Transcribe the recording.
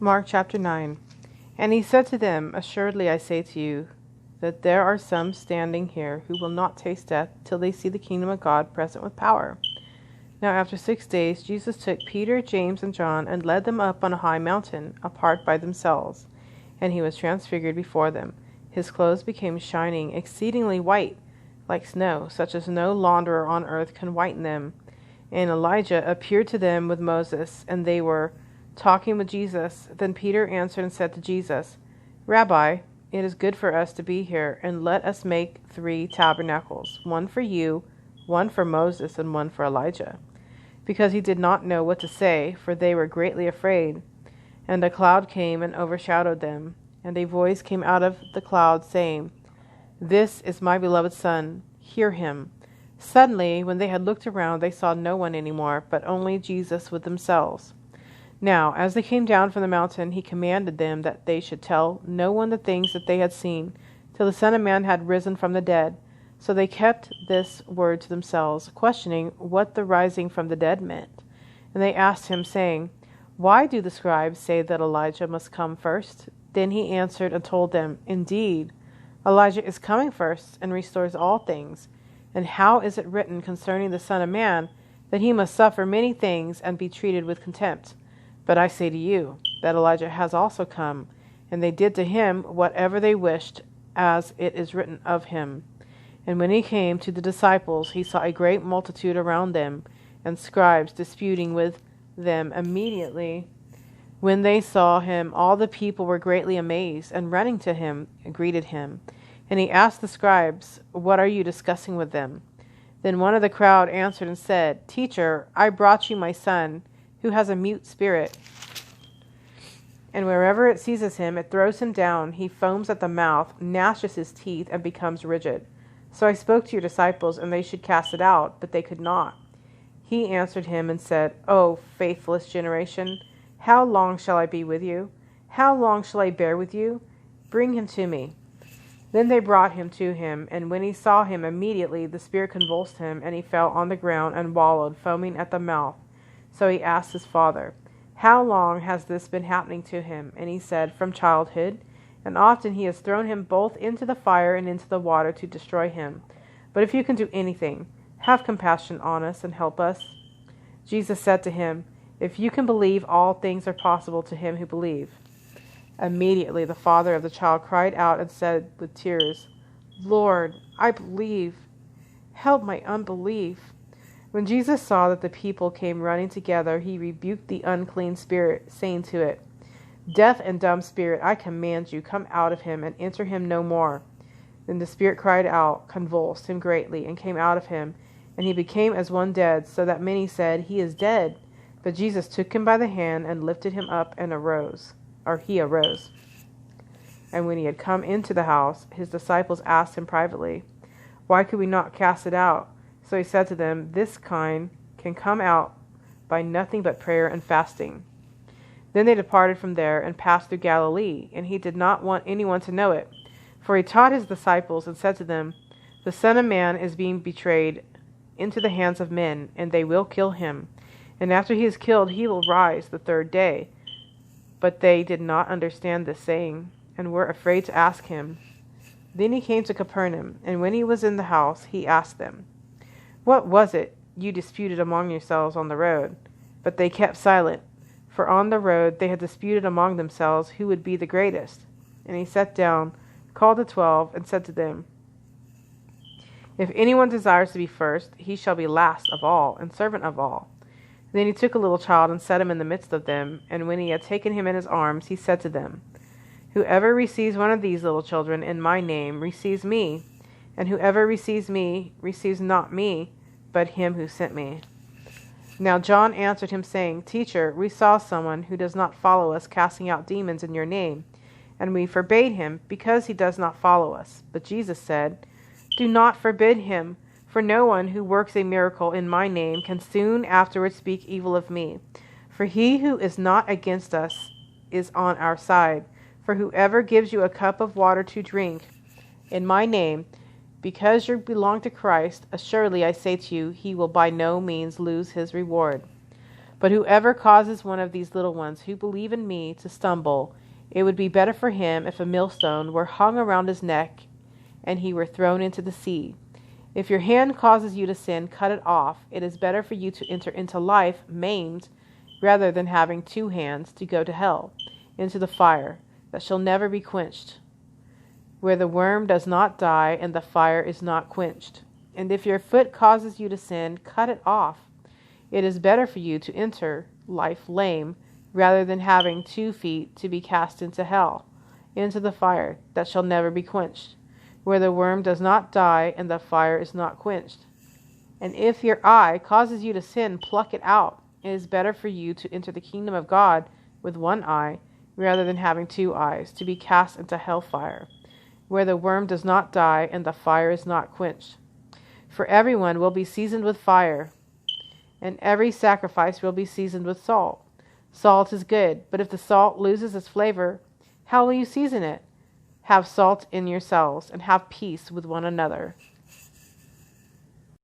Mark chapter 9. And he said to them, Assuredly I say to you, that there are some standing here who will not taste death till they see the kingdom of God present with power. Now after 6 days Jesus took Peter, James, and John, and led them up on a high mountain, apart by themselves. And he was transfigured before them. His clothes became shining, exceedingly white, like snow, such as no launderer on earth can whiten them. And Elijah appeared to them with Moses, and they were talking with Jesus. Then Peter answered and said to Jesus, Rabbi, it is good for us to be here, and let us make 3 tabernacles, one for you, one for Moses, and one for Elijah. Because he did not know what to say, for they were greatly afraid. And a cloud came and overshadowed them, and a voice came out of the cloud, saying, This is my beloved Son, hear him. Suddenly, when they had looked around, they saw no one any more, but only Jesus with themselves. Now, as they came down from the mountain, he commanded them that they should tell no one the things that they had seen, till the Son of Man had risen from the dead. So they kept this word to themselves, questioning what the rising from the dead meant. And they asked him, saying, Why do the scribes say that Elijah must come first? Then he answered and told them, Indeed, Elijah is coming first, and restores all things. And how is it written concerning the Son of Man, that he must suffer many things, and be treated with contempt? But I say to you, that Elijah has also come, and they did to him whatever they wished, as it is written of him. And when he came to the disciples, he saw a great multitude around them, and scribes disputing with them. Immediately, when they saw him, all the people were greatly amazed, and running to him, greeted him. And he asked the scribes, What are you discussing with them? Then one of the crowd answered and said, Teacher, I brought you my son, who has a mute spirit. And wherever it seizes him, it throws him down. He foams at the mouth, gnashes his teeth, and becomes rigid. So I spoke to your disciples, and they should cast it out, but they could not. He answered him and said, O faithless generation, how long shall I be with you? How long shall I bear with you? Bring him to me. Then they brought him to him, and when he saw him, immediately the spirit convulsed him, and he fell on the ground and wallowed, foaming at the mouth. So he asked his father, How long has this been happening to him? And he said, From childhood. And often he has thrown him both into the fire and into the water to destroy him. But if you can do anything, have compassion on us and help us. Jesus said to him, If you can believe, all things are possible to him who believes. Immediately the father of the child cried out and said with tears, Lord, I believe. Help my unbelief. When Jesus saw that the people came running together, he rebuked the unclean spirit, saying to it, Deaf and dumb spirit, I command you, come out of him and enter him no more. Then the spirit cried out, convulsed him greatly, and came out of him, and he became as one dead, so that many said, He is dead. But Jesus took him by the hand and lifted him up, and he arose. And when he had come into the house, his disciples asked him privately, Why could we not cast it out? So he said to them, This kind can come out by nothing but prayer and fasting. Then they departed from there and passed through Galilee, and he did not want anyone to know it. For he taught his disciples and said to them, The Son of Man is being betrayed into the hands of men, and they will kill him. And after he is killed, he will rise the 3rd day. But they did not understand this saying, and were afraid to ask him. Then he came to Capernaum, and when he was in the house, he asked them, What was it you disputed among yourselves on the road? But they kept silent, for on the road they had disputed among themselves who would be the greatest. And he sat down, called the 12, and said to them, If anyone desires to be first, he shall be last of all, and servant of all. Then he took a little child and set him in the midst of them, and when he had taken him in his arms, he said to them, Whoever receives one of these little children in my name receives me, and whoever receives me receives not me, but him who sent me. Now John answered him, saying, Teacher, we saw someone who does not follow us casting out demons in your name, and we forbade him, because he does not follow us. But Jesus said, Do not forbid him, for no one who works a miracle in my name can soon afterwards speak evil of me. For he who is not against us is on our side. For whoever gives you a cup of water to drink in my name, because you belong to Christ, assuredly I say to you, he will by no means lose his reward. But whoever causes one of these little ones who believe in me to stumble, it would be better for him if a millstone were hung around his neck and he were thrown into the sea. If your hand causes you to sin, cut it off. It is better for you to enter into life maimed rather than having two hands to go to hell, into the fire that shall never be quenched, where the worm does not die and the fire is not quenched. And if your foot causes you to sin, cut it off. It is better for you to enter life lame rather than having 2 feet to be cast into hell, into the fire that shall never be quenched, where the worm does not die and the fire is not quenched. And if your eye causes you to sin, pluck it out. It is better for you to enter the kingdom of God with 1 eye rather than having 2 eyes, to be cast into hellfire, where the worm does not die and the fire is not quenched. For everyone will be seasoned with fire, and every sacrifice will be seasoned with salt. Salt is good, but if the salt loses its flavor, how will you season it? Have salt in yourselves, and have peace with one another.